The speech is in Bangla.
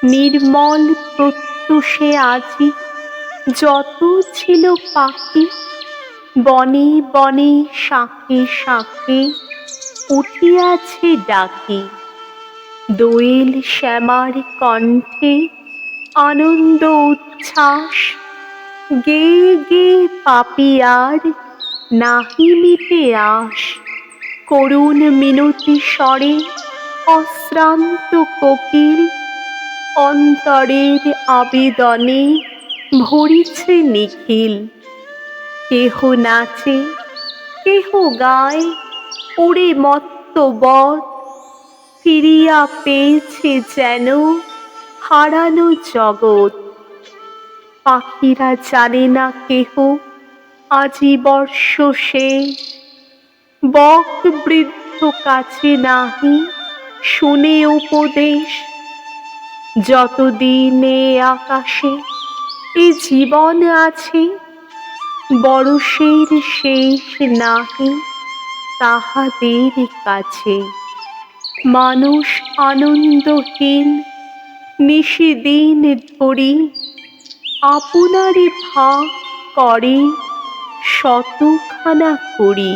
নির্মল প্রত্যুষে আজি যত ছিল পাখি, বনে বনে শাঁখে শাঁখে উঠিয়াছে ডাকি। দোয়েল শ্যামার কণ্ঠে আনন্দ উচ্ছ্বাস, গেয়ে গেয়ে পাপিয়ার নাহি মিটে আশ। করুণ মিনতি স্বরে অশ্রান্ত কোকিল, অন্তরের আবেদনে ভরিছে নিখিল। কেহ নাচে, কেহ গায়, ওরে মত্ত বৎ, ফিরিয়া পেয়েছে যেন হারানো জগৎ। পাখিরা জানে না কেহ আজি বর্ষ শেষ, বক বৃদ্ধ কাছে নাহি শুনে উপদেশ। যতদিন এ আকাশে এ জীবন আছে, বরষের শেষ নাহি তাহাদের কাছে। মানুষ আনন্দহীন নিশিদিন ধরি, আপনারে ভাগ করে শতখানা করি।